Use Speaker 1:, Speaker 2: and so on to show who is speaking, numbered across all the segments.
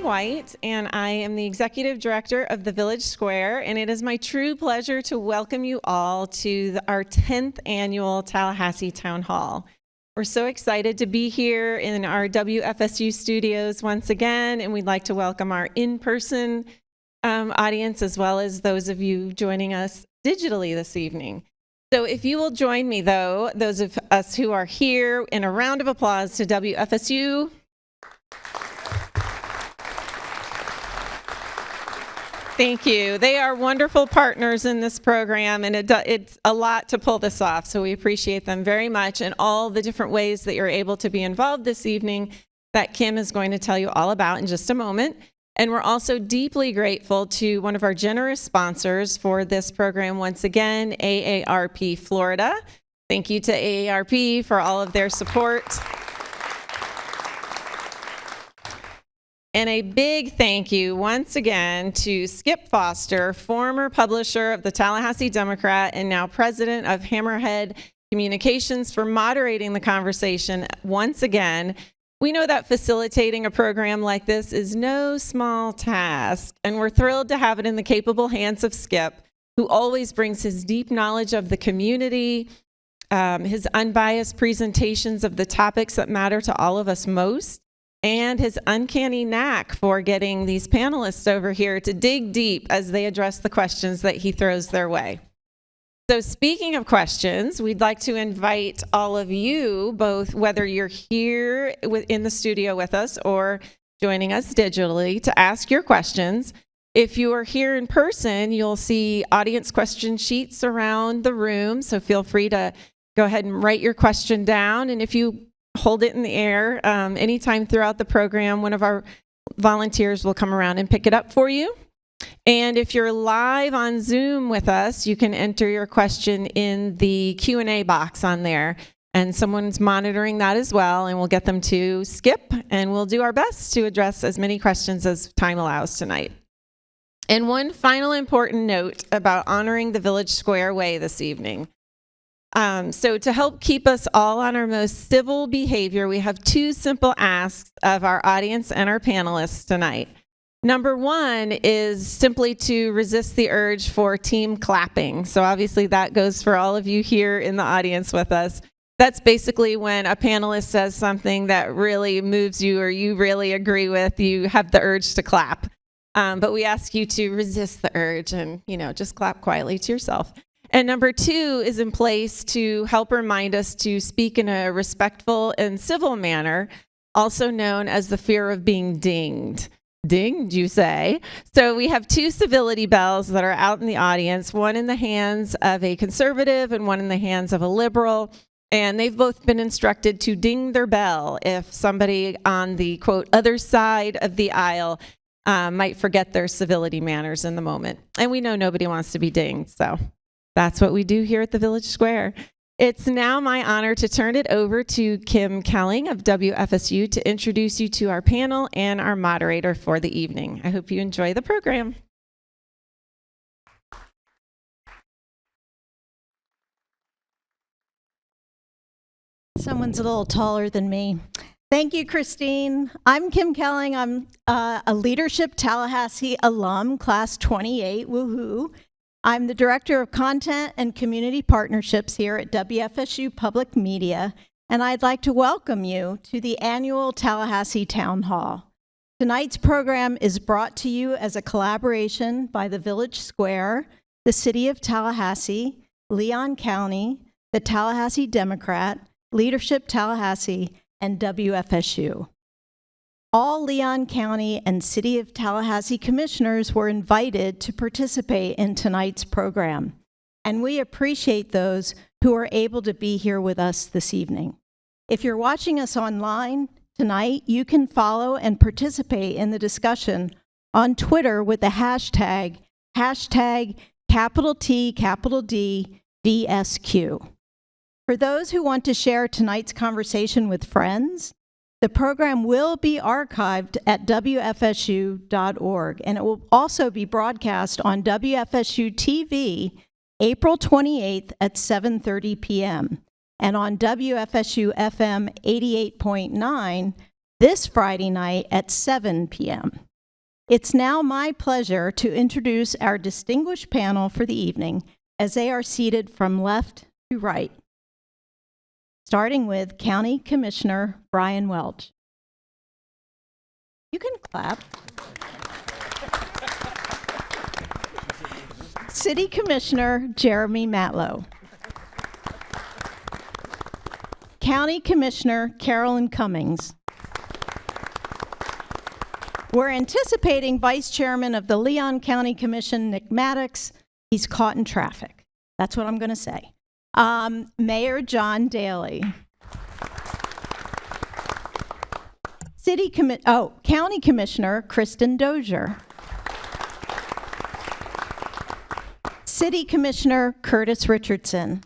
Speaker 1: Kim White, and I am the Executive Director of the Village Square, and it is my true pleasure to welcome you all to our 10th annual Tallahassee Town Hall. We're so excited to be here in our WFSU studios once again, and we'd like to welcome our in-person audience as well as those of you joining us digitally this evening. So if you will join me, though, those of us who are here, in a round of applause to WFSU. Thank you. They are wonderful partners in this program, and it's a lot to pull this off, so we appreciate them very much and all the different ways that you're able to be involved this evening that Kim is going to tell you all about in just a moment. And we're also deeply grateful to one of our generous sponsors for this program once again, AARP Florida. Thank you to AARP for all of their support. And a big thank you once again to Skip Foster, former publisher of the Tallahassee Democrat and now president of Hammerhead Communications, for moderating the conversation once again. We know that facilitating a program like this is no small task, and we're thrilled to have it in the capable hands of Skip, who always brings his deep knowledge of the community, his unbiased presentations of the topics that matter to all of us most, and his uncanny knack for getting these panelists over here to dig deep as they address the questions that he throws their way. So speaking of questions, we'd like to invite all of you, both whether you're here in the studio with us or joining us digitally, to ask your questions. If you are here in person, you'll see audience question sheets around the room, so feel free to go ahead and write your question down. And if you hold it in the air anytime throughout the program, one of our volunteers will come around and pick it up for you. And if you're live on Zoom with us, you can enter your question in the Q&A box on there, and someone's monitoring that as well, and we'll get them to Skip, and we'll do our best to address as many questions as time allows tonight. And one final important note about honoring the Village Square way this evening. So to help keep us all on our most civil behavior, we have two simple asks of our audience and our panelists tonight. Number one is simply to resist the urge for team clapping. So obviously that goes for all of you here in the audience with us. That's basically when a panelist says something that really moves you or you really agree with, you have the urge to clap. But we ask you to resist the urge and, just clap quietly to yourself. And number two is in place to help remind us to speak in a respectful and civil manner, also known as the fear of being dinged. Dinged, you say? So we have two civility bells that are out in the audience, one in the hands of a conservative and one in the hands of a liberal. And they've both been instructed to ding their bell if somebody on the, quote, other side of the aisle might forget their civility manners in the moment. And we know nobody wants to be dinged, so that's what we do here at the Village Square. It's now my honor to turn it over to Kim Kelling of WFSU to introduce you to our panel and our moderator for the evening. I hope you enjoy the program.
Speaker 2: Someone's a little taller than me. Thank you, Christine. I'm Kim Kelling. I'm a Leadership Tallahassee alum, class 28, woohoo. I'm the Director of Content and Community Partnerships here at WFSU Public Media, and I'd like to welcome you to the annual Tallahassee Town Hall. Tonight's program is brought to you as a collaboration by the Village Square, the City of Tallahassee, Leon County, the Tallahassee Democrat, Leadership Tallahassee, and WFSU. All Leon County and City of Tallahassee Commissioners were invited to participate in tonight's program, and we appreciate those who are able to be here with us this evening. If you're watching us online tonight, you can follow and participate in the discussion on Twitter with the hashtag #T VSQ. For those who want to share tonight's conversation with friends, the program will be archived at WFSU.org, and it will also be broadcast on WFSU TV April 28th at 7:30 p.m. and on WFSU FM 88.9 this Friday night at 7 p.m. It's now my pleasure to introduce our distinguished panel for the evening as they are seated from left to right. Starting with County Commissioner Brian Welch. You can clap. City Commissioner Jeremy Matlow. County Commissioner Carolyn Cummings. We're anticipating Vice Chairman of the Leon County Commission, Nick Maddox. He's caught in traffic. That's what I'm going to say. Mayor John Dailey. County Commissioner Kristin Dozier. City Commissioner Curtis Richardson.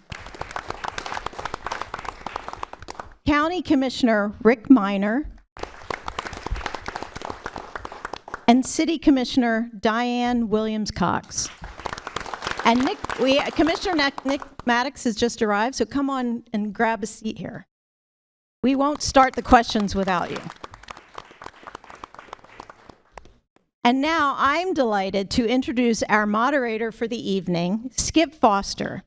Speaker 2: County Commissioner Rick Minor. And City Commissioner Dianne Williams-Cox. And Commissioner Nick Maddox has just arrived, so come on and grab a seat here. We won't start the questions without you. And now I'm delighted to introduce our moderator for the evening, Skip Foster.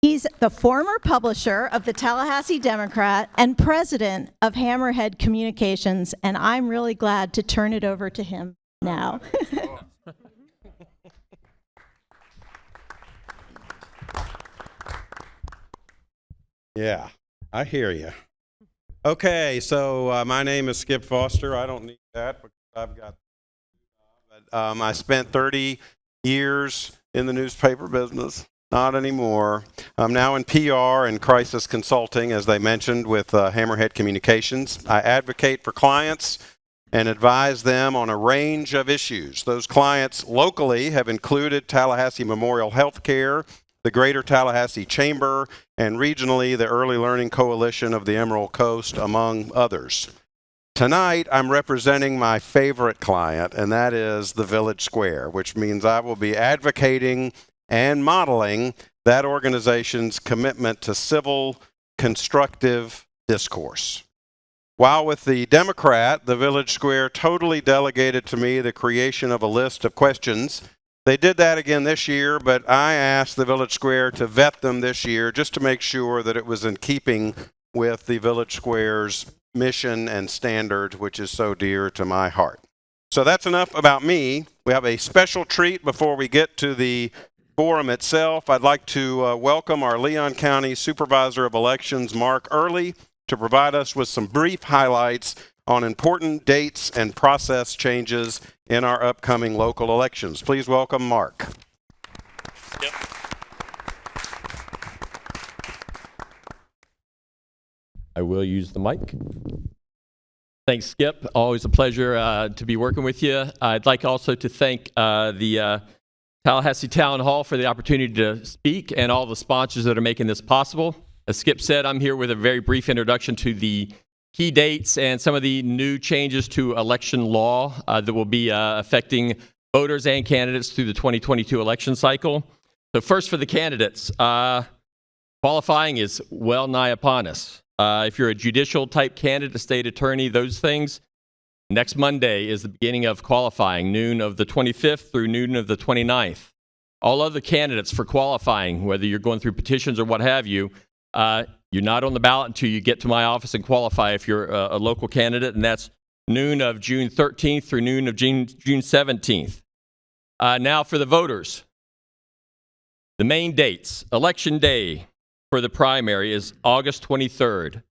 Speaker 2: He's the former publisher of the Tallahassee Democrat and president of Hammerhead Communications, and I'm really glad to turn it over to him now.
Speaker 3: Yeah, I hear you. Okay, so my name is Skip Foster. I don't need that because I've got. I spent 30 years in the newspaper business. Not anymore. I'm now in PR and crisis consulting, as they mentioned, with Hammerhead Communications. I advocate for clients and advise them on a range of issues. Those clients locally have included Tallahassee Memorial Healthcare, the Greater Tallahassee Chamber, and regionally the Early Learning Coalition of the Emerald Coast, among others. Tonight, I'm representing my favorite client, and that is the Village Square, which means I will be advocating and modeling that organization's commitment to civil, constructive discourse. While with the Democrat, the Village Square totally delegated to me the creation of a list of questions. They did that again this year, but I asked the Village Square to vet them this year just to make sure that it was in keeping with the Village Square's mission and standard, which is so dear to my heart. So that's enough about me. We have a special treat before we get to the forum itself. I'd like to welcome our Leon County Supervisor of Elections, Mark Earley, to provide us with some brief highlights on important dates and process changes in our upcoming local elections. Please welcome Mark.
Speaker 4: Yep. I will use the mic. Thanks, Skip. Always a pleasure to be working with you. I'd like also to thank the Tallahassee Town Hall for the opportunity to speak and all the sponsors that are making this possible. As Skip said, I'm here with a very brief introduction to the key dates and some of the new changes to election law that will be affecting voters and candidates through the 2022 election cycle. So first for the candidates, qualifying is well nigh upon us. If you're a judicial type candidate, a state attorney, those things, next Monday is the beginning of qualifying, noon of the 25th through noon of the 29th. All other candidates for qualifying, whether you're going through petitions or what have you, you're not on the ballot until you get to my office and qualify if you're a local candidate, and that's noon of June 13th through noon of June 17th. Now for the voters. The main dates. Election day for the primary is August 23rd.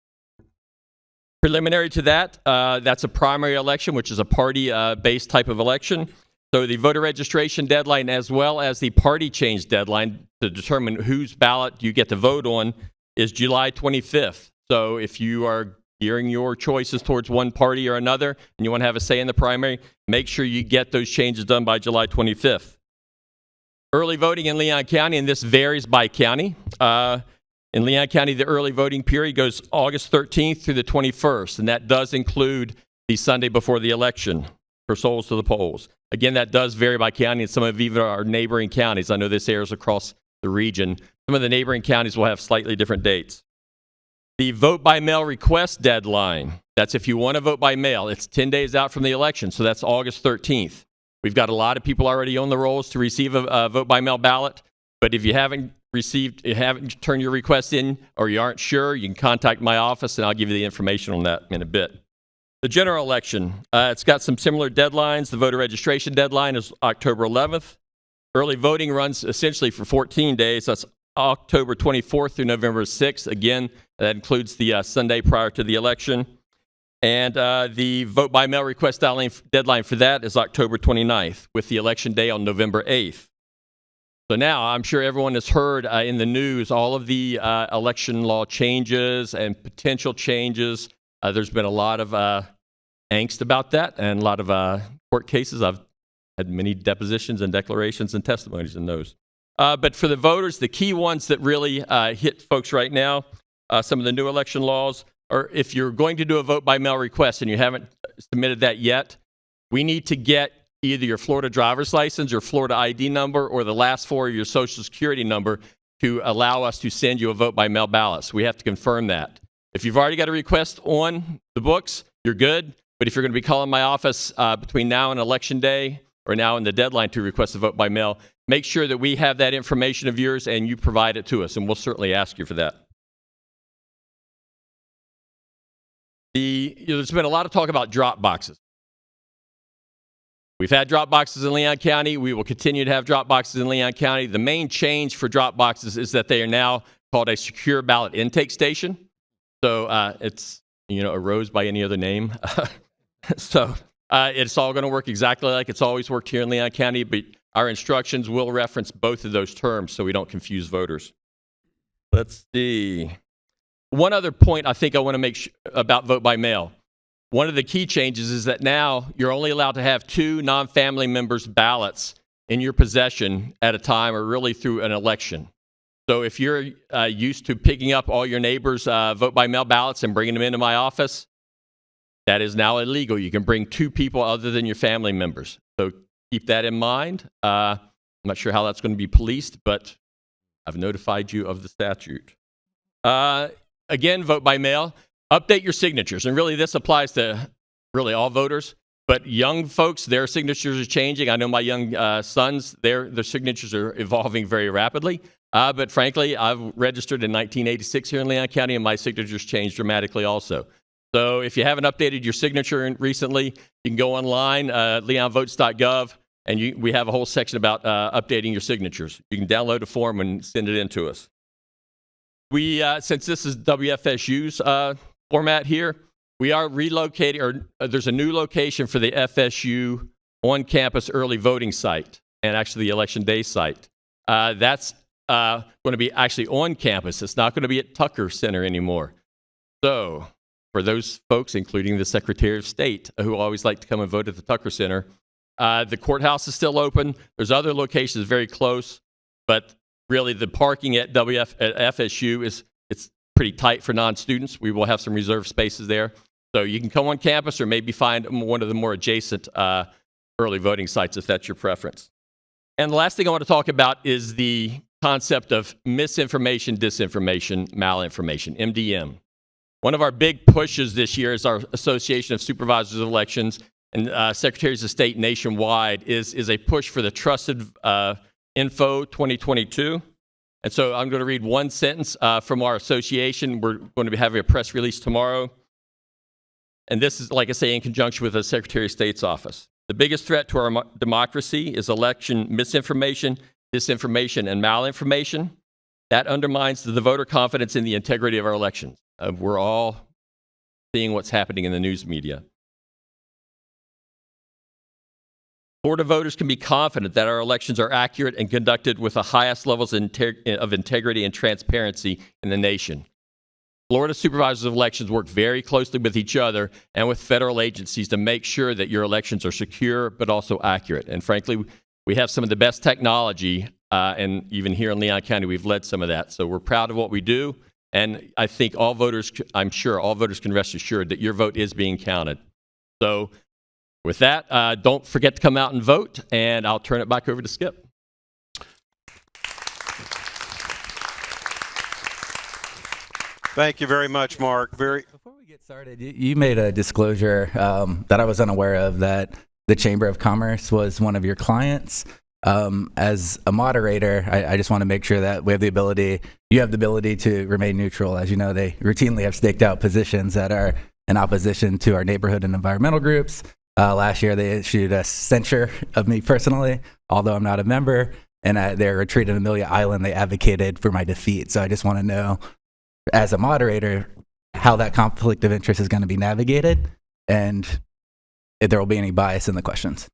Speaker 4: Preliminary to that, that's a primary election, which is a party-based type of election. So the voter registration deadline as well as the party change deadline to determine whose ballot you get to vote on is July 25th. So if you are gearing your choices towards one party or another and you want to have a say in the primary, make sure you get those changes done by July 25th. Early voting in Leon County, and this varies by county. In Leon County, the early voting period goes August 13th through the 21st, and that does include the Sunday before the election for souls to the polls. Again, that does vary by county, and some of even our neighboring counties. I know this airs across the region. Some of the neighboring counties will have slightly different dates. The vote by mail request deadline, That's if you want to vote by mail. It's 10 days out from the election, so that's August 13th. We've got a lot of people already on the rolls to receive a vote by mail ballot, but if you haven't turned your request in or you aren't sure, you can contact my office and I'll give you the information on that in a bit. The general election, it's got some similar deadlines. The voter registration deadline is October 11th. Early voting runs essentially for 14 days. That's October 24th through November 6th. Again, that includes the Sunday prior to the election. And the vote by mail request deadline for that is October 29th, with the election day on November 8th. So now I'm sure everyone has heard in the news all of the election law changes and potential changes. There's been a lot of angst about that and a lot of court cases. I've had many depositions and declarations and testimonies in those. But for the voters, the key ones that really hit folks right now, some of the new election laws, or if you're going to do a vote by mail request and you haven't submitted that yet, we need to get either your Florida driver's license, your Florida ID number, or the last four of your Social Security number to allow us to send you a vote by mail ballot. So we have to confirm that. If you've already got a request on the books, you're good. But if you're going to be calling my office between now and Election Day, or now and the deadline to request a vote by mail, make sure that we have that information of yours and you provide it to us, and we'll certainly ask you for that. There's been a lot of talk about drop boxes. We've had drop boxes in Leon County. We will continue to have drop boxes in Leon County. The main change for drop boxes is that they are now called a secure ballot intake station. So it's, a rose by any other name. So it's all going to work exactly like it's always worked here in Leon County, but our instructions will reference both of those terms so we don't confuse voters. Let's see. One other point I think I want to make about vote by mail. One of the key changes is that now you're only allowed to have 2 non-family members' ballots in your possession at a time, or really through an election. So if you're used to picking up all your neighbors' vote by mail ballots and bringing them into my office, that is now illegal. You can bring 2 people other than your family members. So keep that in mind. I'm not sure how that's going to be policed, but I've notified you of the statute. Again, vote by mail. Update your signatures. And really, this applies to really all voters. But young folks, their signatures are changing. I know my young sons, their signatures are evolving very rapidly. But frankly, I've registered in 1986 here in Leon County, and my signatures changed dramatically also. So if you haven't updated your signature recently, you can go online, leonvotes.gov, and we have a whole section about updating your signatures. You can download a form and send it in to us. Since this is WFSU's format here, we are relocating, or there's a new location for the FSU on-campus early voting site, and actually the Election Day site. That's going to be actually on campus. It's not going to be at Tucker Center anymore. So for those folks, including the Secretary of State, who always like to come and vote at the Tucker Center, the courthouse is still open. There's other locations very close, but really the parking at FSU it's pretty tight for non-students. We will have some reserved spaces there. So you can come on campus or maybe find one of the more adjacent early voting sites if that's your preference. And the last thing I want to talk about is the concept of misinformation, disinformation, malinformation, MDM. One of our big pushes this year is our Association of Supervisors of Elections and Secretaries of State nationwide is a push for the Trusted Info 2022. And so I'm going to read one sentence from our association. We're going to be having a press release tomorrow. And this is, like I say, in conjunction with the Secretary of State's office. The biggest threat to our democracy is election misinformation, disinformation, and malinformation. That undermines the voter confidence in the integrity of our elections. We're all seeing what's happening in the news media. Florida voters can be confident that our elections are accurate and conducted with the highest levels of integrity and transparency in the nation. Florida supervisors of elections work very closely with each other and with federal agencies to make sure that your elections are secure but also accurate. And frankly, we have some of the best technology, and even here in Leon County, we've led some of that. So we're proud of what we do. And I think I'm sure all voters can rest assured that your vote is being counted. So with that, don't forget to come out and vote, and I'll turn it back over to Skip.
Speaker 3: Thank you very much, Mark.
Speaker 5: Before we get started, you made a disclosure that I was unaware of, that the Chamber of Commerce was one of your clients. As a moderator, I just want to make sure that you have the ability to remain neutral. As you know, they routinely have staked out positions that are in opposition to our neighborhood and environmental groups. Last year, they issued a censure of me personally, although I'm not a member. And their retreat in Amelia Island, they advocated for my defeat. So I just want to know, as a moderator, how that conflict of interest is going to be navigated, and if there will be any bias in the questions.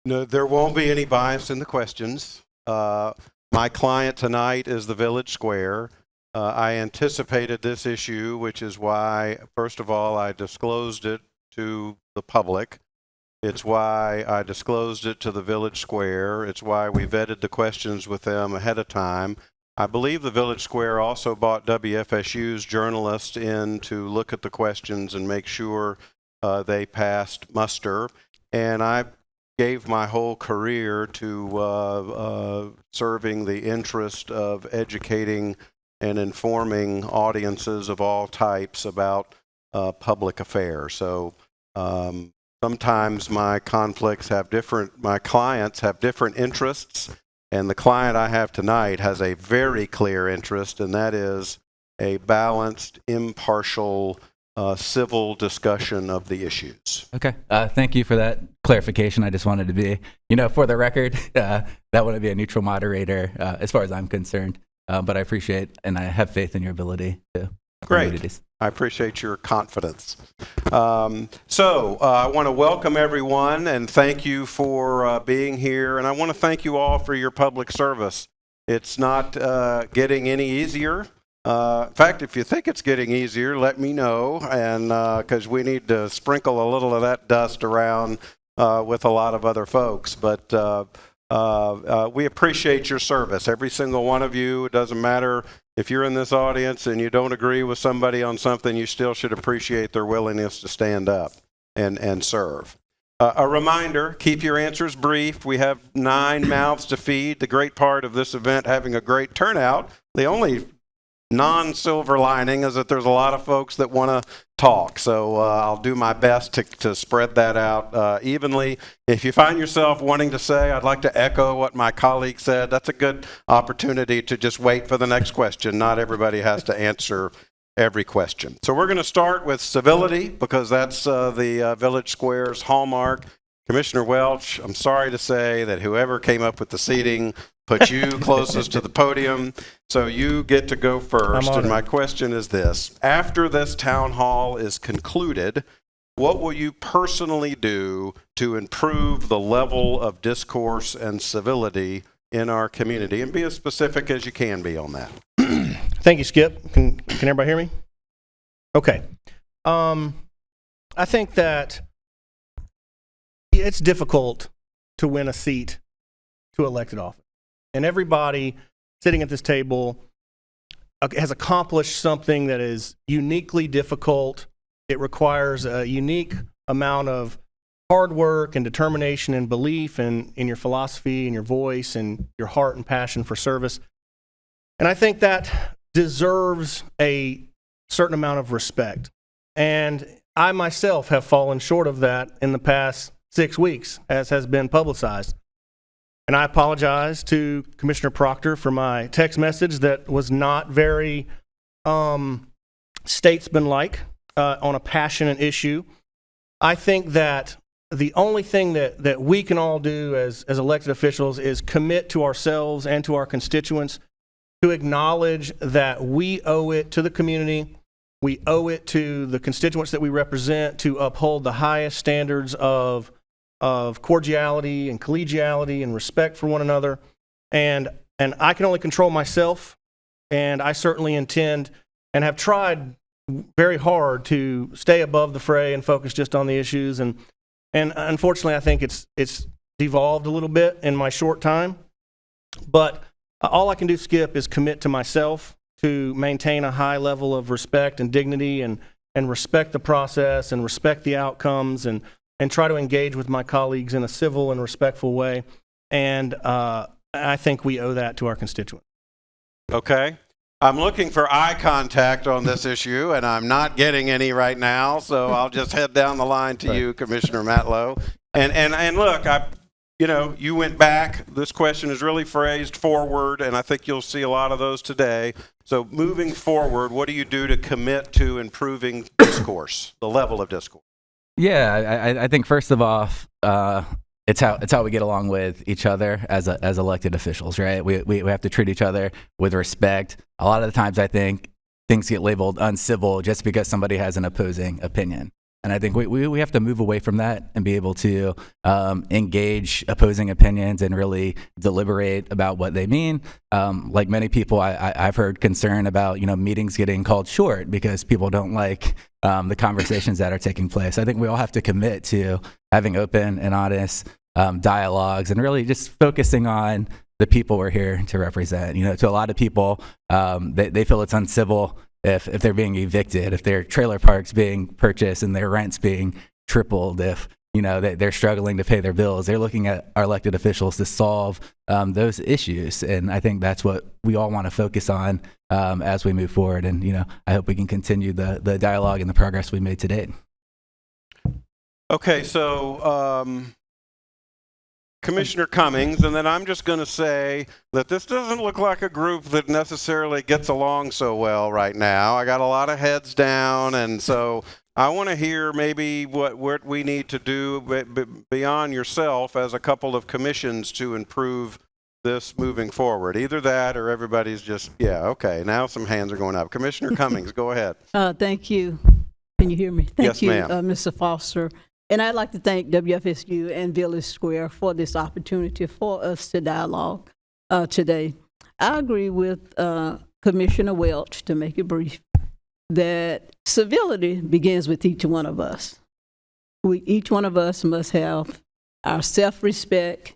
Speaker 3: No, there won't be any bias in the questions. My client tonight is the Village Square. I anticipated this issue, which is why, first of all, I disclosed it to the public. It's why I disclosed it to the Village Square. It's why we vetted the questions with them ahead of time. I believe the Village Square also brought WFSU's journalists in to look at the questions and make sure they passed muster. And I gave my whole career to serving the interest of educating and informing audiences of all types about public affairs. So sometimes my clients have different interests, and the client I have tonight has a very clear interest, and that is a balanced, impartial, civil discussion of the issues.
Speaker 5: Okay. Thank you for that clarification. I just wanted to be, for the record, that wouldn't be a neutral moderator as far as I'm concerned. But I appreciate and I have faith in your ability to.
Speaker 3: Great. I appreciate your confidence. So I want to welcome everyone and thank you for being here. And I want to thank you all for your public service. It's not getting any easier. In fact, if you think it's getting easier, let me know, and because we need to sprinkle a little of that dust around with a lot of other folks. But we appreciate your service, every single one of you. It doesn't matter if you're in this audience and you don't agree with somebody on something, you still should appreciate their willingness to stand up and serve. A reminder, keep your answers brief. We have 9 mouths to feed. The great part of this event having a great turnout, the only non-silver lining is that there's a lot of folks that want to talk. So I'll do my best to spread that out evenly. If you find yourself wanting to say, I'd like to echo what my colleague said, that's a good opportunity to just wait for the next question. Not everybody has to answer every question. So we're going to start with civility, because that's the Village Square's hallmark. Commissioner Welch, I'm sorry to say that whoever came up with the seating put you closest to the podium, so you get to go first. And my question is this: after this town hall is concluded, what will you personally do to improve the level of discourse and civility in our community? And be as specific as you can be on that.
Speaker 6: Thank you, Skip. Can everybody hear me? Okay. I think that it's difficult to win a seat to elected office. And everybody sitting at this table has accomplished something that is uniquely difficult. It requires a unique amount of hard work and determination and belief in your philosophy and your voice and your heart and passion for service. And I think that deserves a certain amount of respect. And I myself have fallen short of that in the past 6 weeks, as has been publicized. And I apologize to Commissioner Proctor for my text message that was not very statesman-like on a passionate issue. I think that the only thing that we can all do as elected officials is commit to ourselves and to our constituents to acknowledge that we owe it to the community, we owe it to the constituents that we represent to uphold the highest standards of cordiality and collegiality and respect for one another. And I can only control myself, and I certainly intend and have tried very hard to stay above the fray and focus just on the issues. And unfortunately, I think it's devolved a little bit in my short time. But all I can do, Skip, is commit to myself to maintain a high level of respect and dignity and respect the process and respect the outcomes and try to engage with my colleagues in a civil and respectful way. And I think we owe that to our constituents.
Speaker 3: Okay. I'm looking for eye contact on this issue, and I'm not getting any right now, so I'll just head down the line to you, Commissioner Matlow. And look, you went back. This question is really phrased forward, and I think you'll see a lot of those today. So moving forward, what do you do to commit to improving discourse, the level of discourse?
Speaker 5: Yeah, I think first of all, it's how we get along with each other as elected officials, right? We have to treat each other with respect. A lot of the times I think things get labeled uncivil just because somebody has an opposing opinion. And I think we have to move away from that and be able to engage opposing opinions and really deliberate about what they mean. Like many people, I've heard concern about meetings getting called short because people don't like the conversations that are taking place. I think we all have to commit to having open and honest dialogues and really just focusing on the people we're here to represent. To a lot of people, they feel it's uncivil if they're being evicted, if their trailer park's being purchased and their rent's being tripled, if they're struggling to pay their bills. They're looking at our elected officials to solve those issues, and I think that's what we all want to focus on as we move forward. And I hope we can continue the dialogue and the progress we made to date.
Speaker 3: Okay, so Commissioner Cummings, and then I'm just going to say that this doesn't look like a group that necessarily gets along so well right now. I got a lot of heads down, and so I want to hear maybe what we need to do beyond yourself as a couple of commissions to improve this moving forward. Either that or everybody's just, okay, now some hands are going up. Commissioner Cummings, go ahead.
Speaker 7: Thank you. Can you hear me?
Speaker 3: Yes, ma'am.
Speaker 7: Mr. Foster. And I'd like to thank WFSU and Village Square for this opportunity for us to dialogue today. I agree with Commissioner Welch, to make it brief, that civility begins with each one of us. Each one of us must have our self-respect,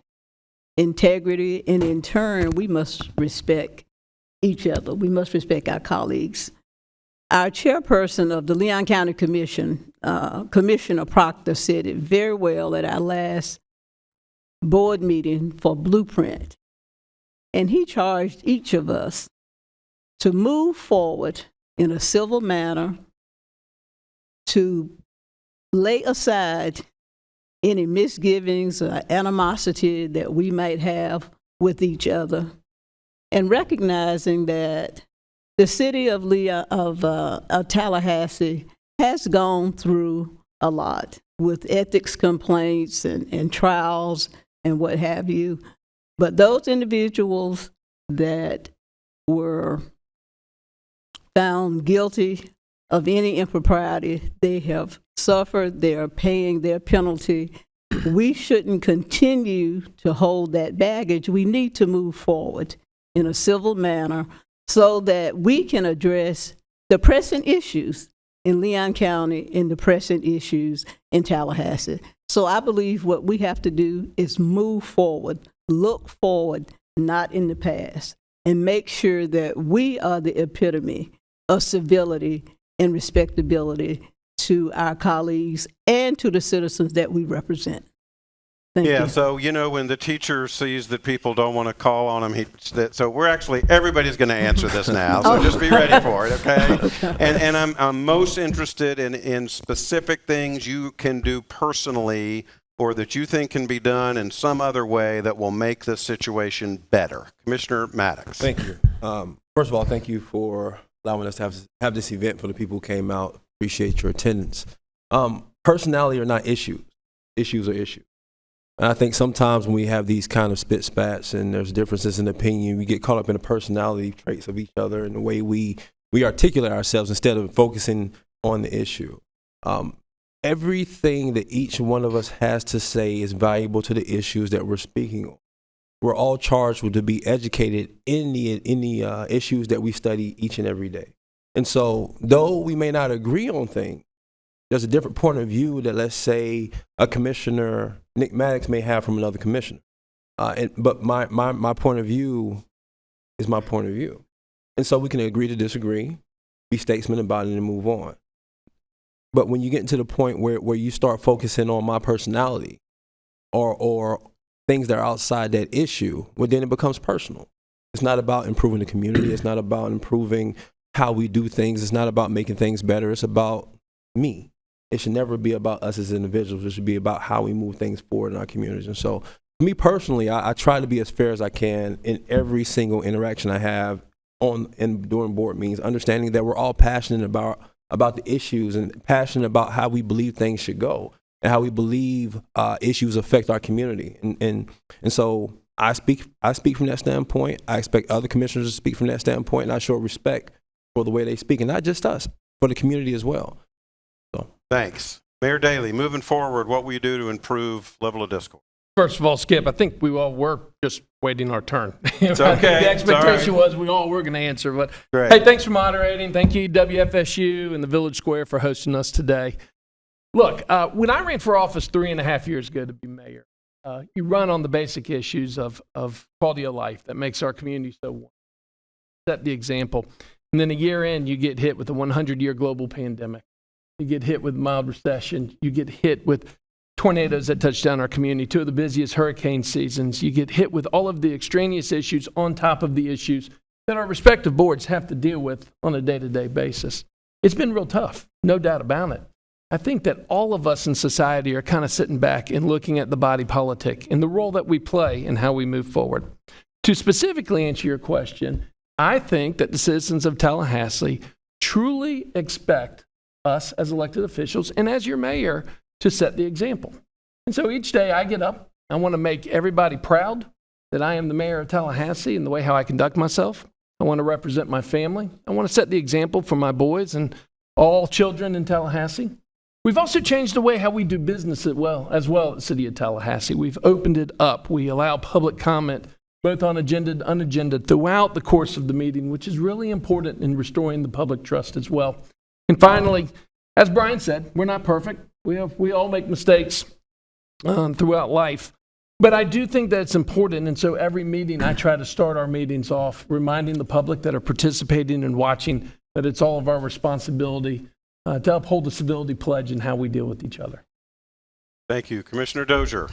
Speaker 7: integrity, and in turn, we must respect each other. We must respect our colleagues. Our chairperson of the Leon County Commission, Commissioner Proctor, said it very well at our last board meeting for Blueprint. And he charged each of us to move forward in a civil manner, to lay aside any misgivings or animosity that we might have with each other, and recognizing that the city of Tallahassee has gone through a lot with ethics complaints and trials and what have you. But those individuals that were found guilty of any impropriety, they have suffered, they are paying their penalty. We shouldn't continue to hold that baggage. We need to move forward in a civil manner so that we can address the pressing issues in Leon County and the pressing issues in Tallahassee. So I believe what we have to do is move forward, look forward, not in the past, and make sure that we are the epitome of civility and respectability to our colleagues and to the citizens that we represent. Thank you.
Speaker 3: So, when the teacher sees that people don't want to call on him, so everybody's going to answer this now, so just be ready for it, okay? And I'm most interested in specific things you can do personally or that you think can be done in some other way that will make this situation better. Commissioner Maddox.
Speaker 8: Thank you. First of all, thank you for allowing us to have this event for the people who came out. Appreciate your attendance. Personality are not issues. Issues are issues. And I think sometimes when we have these kind of spit spats and there's differences in opinion, we get caught up in the personality traits of each other and the way we articulate ourselves instead of focusing on the issue. Everything that each one of us has to say is valuable to the issues that we're speaking on. We're all charged with to be educated in the issues that we study each and every day. And so, though we may not agree on things, there's a different point of view that, let's say, a commissioner, Nick Maddox, may have from another commissioner. But my point of view is my point of view. And so we can agree to disagree, be statesmen about it, and move on. But when you get to the point where you start focusing on my personality or things that are outside that issue, well, then it becomes personal. It's not about improving the community. It's not about improving how we do things. It's not about making things better. It's about me. It should never be about us as individuals. It should be about how we move things forward in our communities. And so, for me personally, I try to be as fair as I can in every single interaction I have during board meetings, understanding that we're all passionate about the issues and passionate about how we believe things should go and how we believe issues affect our community. And so I speak from that standpoint. I expect other commissioners to speak from that standpoint, and I show respect for the way they speak, and not just us, for the community as well. So.
Speaker 3: Thanks. Mayor Dailey, moving forward, what will you do to improve level of discourse?
Speaker 9: First of all, Skip, I think we all were just waiting our turn.
Speaker 3: It's okay.
Speaker 9: The expectation
Speaker 3: It's all
Speaker 9: was we all were going to answer. But
Speaker 3: Great.
Speaker 9: hey, thanks for moderating. Thank you, WFSU and the Village Square, for hosting us today. Look, when I ran for office 3.5 years ago to be mayor, you run on the basic issues of quality of life that makes our community so warm. Set the example. And then a year in, you get hit with a 100-year global pandemic. You get hit with mild recession. You get hit with tornadoes that touch down our community, 2 of the busiest hurricane seasons. You get hit with all of the extraneous issues on top of the issues that our respective boards have to deal with on a day-to-day basis. It's been real tough, no doubt about it. I think that all of us in society are kind of sitting back and looking at the body politic and the role that we play and how we move forward. To specifically answer your question, I think that the citizens of Tallahassee truly expect us as elected officials and as your mayor to set the example. And so each day I get up, I want to make everybody proud that I am the mayor of Tallahassee and the way how I conduct myself. I want to represent my family. I want to set the example for my boys and all children in Tallahassee. We've also changed the way how we do business as well at the city of Tallahassee. We've opened it up. We allow public comment both on agenda and unagenda throughout the course of the meeting, which is really important in restoring the public trust as well. And finally, as Brian said, we're not perfect. We all make mistakes throughout life. But I do think that it's important, and so every meeting I try to start our meetings off reminding the public that are participating and watching that it's all of our responsibility to uphold the civility pledge and how we deal with each other.
Speaker 3: Thank you. Commissioner Dozier.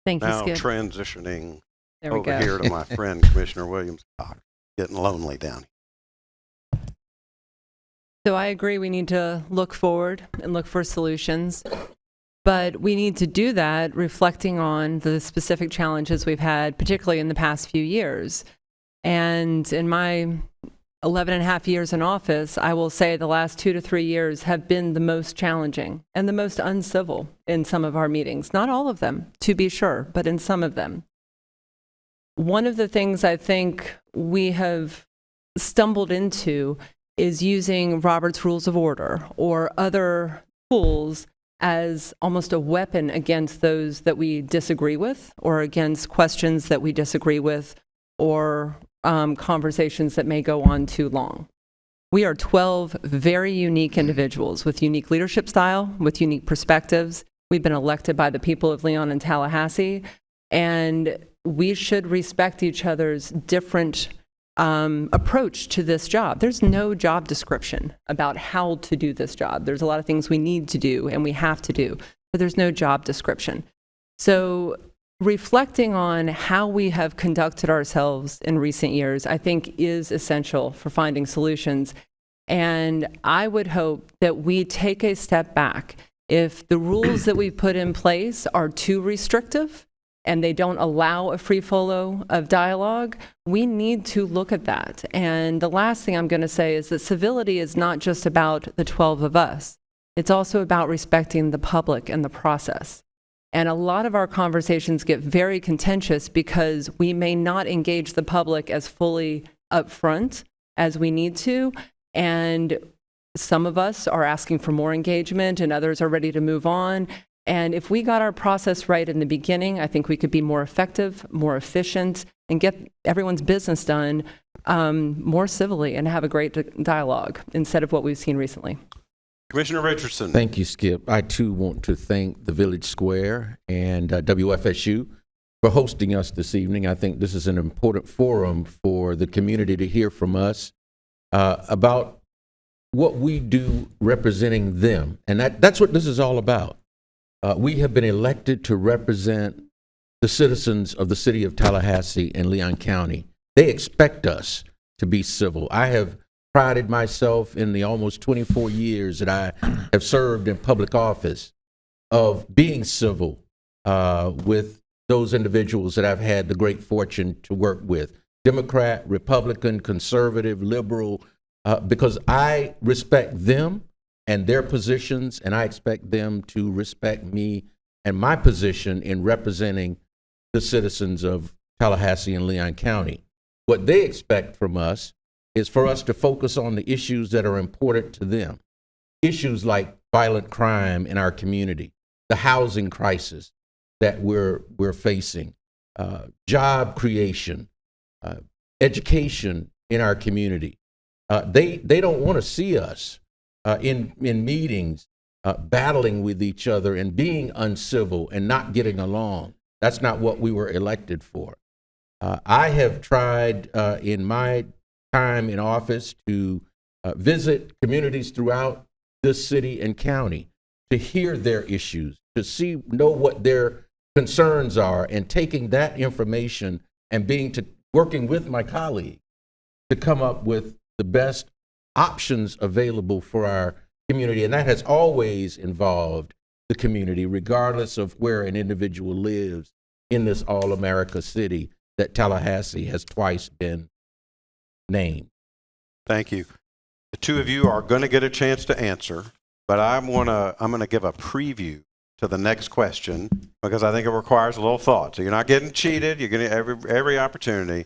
Speaker 1: Thank you,
Speaker 3: Now
Speaker 1: Skip.
Speaker 3: transitioning
Speaker 1: There we
Speaker 3: over
Speaker 1: go.
Speaker 3: here to my friend, Commissioner Williams-Cox. Getting lonely down here.
Speaker 10: So I agree we need to look forward and look for solutions, but we need to do that reflecting on the specific challenges we've had, particularly in the past few years. And in my 11.5 years in office, I will say the last 2 to 3 years have been the most challenging and the most uncivil in some of our meetings. Not all of them, to be sure, but in some of them. One of the things I think we have stumbled into is using Robert's Rules of Order or other tools as almost a weapon against those that we disagree with or against questions that we disagree with or conversations that may go on too long. We are 12 very unique individuals with unique leadership style, with unique perspectives. We've been elected by the people of Leon and Tallahassee, and we should respect each other's different approach to this job. There's no job description about how to do this job. There's a lot of things we need to do and we have to do, but there's no job description. So reflecting on how we have conducted ourselves in recent years, I think is essential for finding solutions. And I would hope that we take a step back. If the rules that we put in place are too restrictive, and they don't allow a free flow of dialogue, we need to look at that. And the last thing I'm going to say is that civility is not just about the 12 of us. It's also about respecting the public and the process. And a lot of our conversations get very contentious because we may not engage the public as fully upfront as we need to. And some of us are asking for more engagement and others are ready to move on. And if we got our process right in the beginning, I think we could be more effective, more efficient, and get everyone's business done more civilly and have a great dialogue instead of what we've seen recently.
Speaker 3: Commissioner Richardson.
Speaker 11: Thank you, Skip. I too want to thank the Village Square and WFSU for hosting us this evening. I think this is an important forum for the community to hear from us about what we do representing them. And that's what this is all about. We have been elected to represent the citizens of the city of Tallahassee and Leon County. They expect us to be civil. I have prided myself in the almost 24 years that I have served in public office of being civil with those individuals that I've had the great fortune to work with, Democrat, Republican, conservative, liberal, because I respect them and their positions, and I expect them to respect me and my position in representing the citizens of Tallahassee and Leon County. What they expect from us is for us to focus on the issues that are important to them. Issues like violent crime in our community, the housing crisis that we're facing, job creation, education in our community. They don't want to see us in meetings battling with each other and being uncivil and not getting along. That's not what we were elected for. I have tried in my time in office to visit communities throughout this city and county, to hear their issues, to know what their concerns are, and taking that information and working with my colleagues to come up with the best options available for our community. And that has always involved the community, regardless of where an individual lives in this all-America city that Tallahassee has twice been named.
Speaker 3: Thank you. The two of you are going to get a chance to answer, but I'm going to give a preview to the next question because I think it requires a little thought. So you're not getting cheated. You're getting every opportunity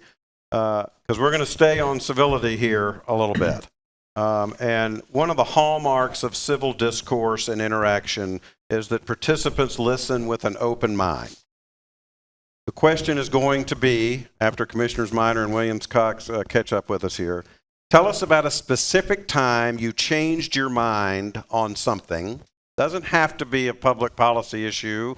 Speaker 3: because we're going to stay on civility here a little bit. And one of the hallmarks of civil discourse and interaction is that participants listen with an open mind. The question is going to be, after Commissioners Minor and Williams-Cox catch up with us here, tell us about a specific time you changed your mind on something. Doesn't have to be a public policy issue,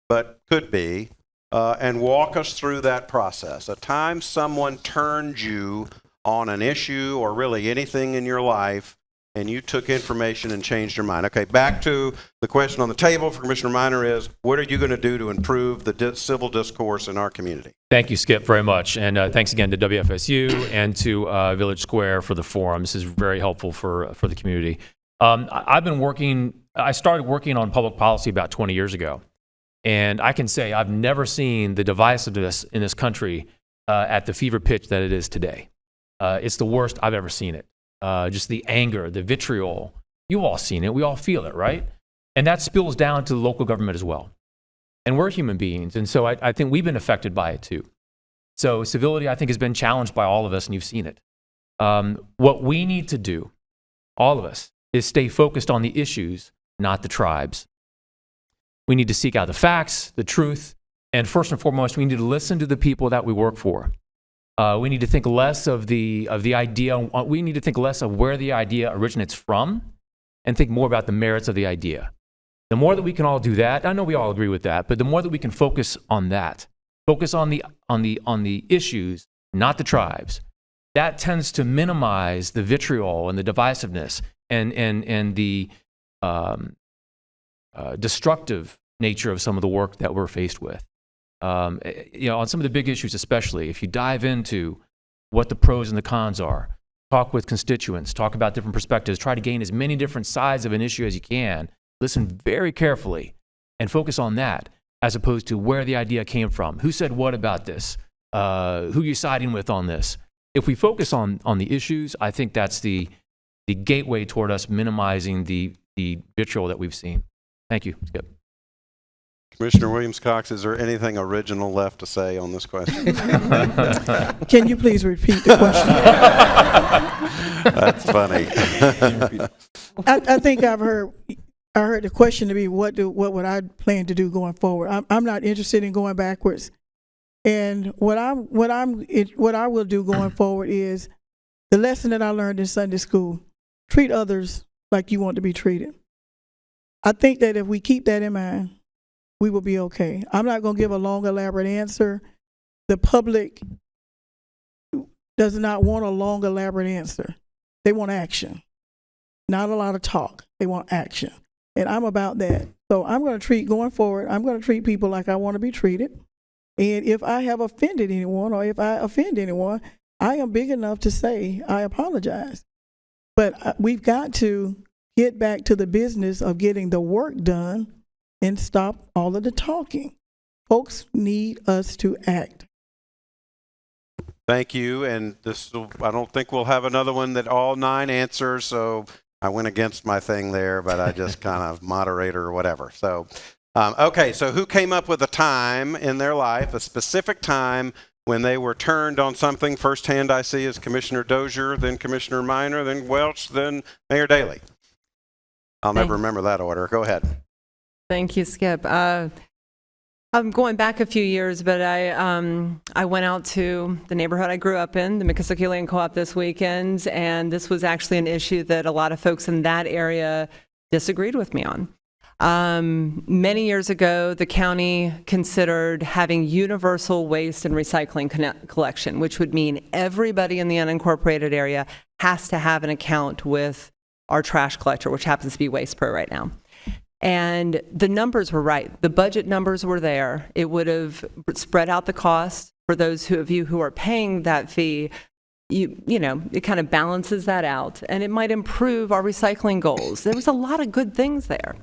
Speaker 3: but could be. And walk us through that process. A time someone turned you on an issue or really anything in your life, and you took information and changed your mind. Okay, back to the question on the table for Commissioner Minor is, what are you going to do to improve the civil discourse in our community?
Speaker 12: Thank you, Skip, very much. And thanks again to WFSU and to Village Square for the forum. This is very helpful for the community. I started working on public policy about 20 years ago. And I can say I've never seen the divisiveness in this country at the fever pitch that it is today. It's the worst I've ever seen it. Just the anger, the vitriol. You've all seen it. We all feel it, right? And that spills down to local government as well. And we're human beings. And so I think we've been affected by it too. So civility, I think, has been challenged by all of us, and you've seen it. What we need to do, all of us, is stay focused on the issues, not the tribes. We need to seek out the facts, the truth, and first and foremost, we need to listen to the people that we work for. We need to think less of the idea. We need to think less of where the idea originates from, and think more about the merits of the idea. The more that we can all do that, I know we all agree with that, but the more that we can focus on that, focus on the issues, not the tribes, that tends to minimize the vitriol and the divisiveness and the destructive nature of some of the work that we're faced with. On some of the big issues especially, if you dive into what the pros and the cons are, talk with constituents, talk about different perspectives, try to gain as many different sides of an issue as you can, listen very carefully, and focus on that, as opposed to where the idea came from, who said what about this, who you're siding with on this. If we focus on the issues, I think that's the gateway toward us minimizing the vitriol that we've seen. Thank you, Skip.
Speaker 3: Commissioner Williams-Cox, is there anything original left to say on this question?
Speaker 13: Can you please repeat the question?
Speaker 3: That's funny.
Speaker 13: I think I heard the question to be what would I plan to do going forward. I'm not interested in going backwards, and what I will do going forward is the lesson that I learned in Sunday school: treat others like you want to be treated. I think that if we keep that in mind, we will be okay. I'm not going to give a long, elaborate answer. The public does not want a long, elaborate answer. They want action. Not a lot of talk. They want action. And I'm about that. So I'm going to going forward, I'm going to treat people like I want to be treated. And if I have offended anyone or if I offend anyone, I am big enough to say I apologize. But we've got to get back to the business of getting the work done and stop all of the talking. Folks need us to act.
Speaker 3: Thank you. And I don't think we'll have another one that all 9 answers. So I went against my thing there, but I just kind of moderator or whatever. So, okay. So who came up with a time in their life, a specific time when they were turned on something? First hand I see is Commissioner Dozier, then Commissioner Minor, then Welch, then Mayor Dailey. I'll never remember that order. Go ahead.
Speaker 10: Thank you, Skip. I'm going back a few years, but I went out to the neighborhood I grew up in, the McKissick Lane Co-op, this weekend, and this was actually an issue that a lot of folks in that area disagreed with me on. Many years ago, the county considered having universal waste and recycling collection, which would mean everybody in the unincorporated area has to have an account with our trash collector, which happens to be Waste Pro right now. And the numbers were right. The budget numbers were there. It would have spread out the cost for those of you who are paying that fee. You know, it kind of balances that out, and it might improve our recycling goals. There was a lot of good things there.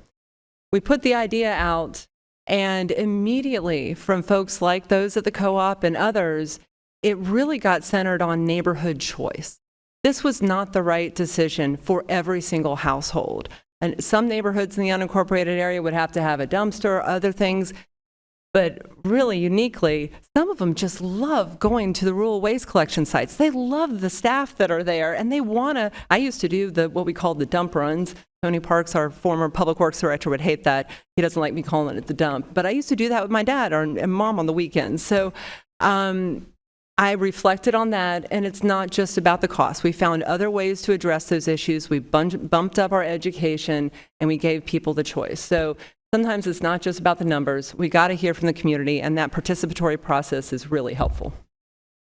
Speaker 10: We put the idea out, and immediately from folks like those at the co-op and others, it really got centered on neighborhood choice. This was not the right decision for every single household. And some neighborhoods in the unincorporated area would have to have a dumpster, other things. But really uniquely, some of them just love going to the rural waste collection sites. They love the staff that are there, and they want to. I used to do what we called the dump runs. Tony Parks, our former public works director, would hate that. He doesn't like me calling it the dump. But I used to do that with my dad and mom on the weekends. So I reflected on that, and it's not just about the cost. We found other ways to address those issues. We bumped up our education, and we gave people the choice. So sometimes it's not just about the numbers. We got to hear from the community, and that participatory process is really helpful.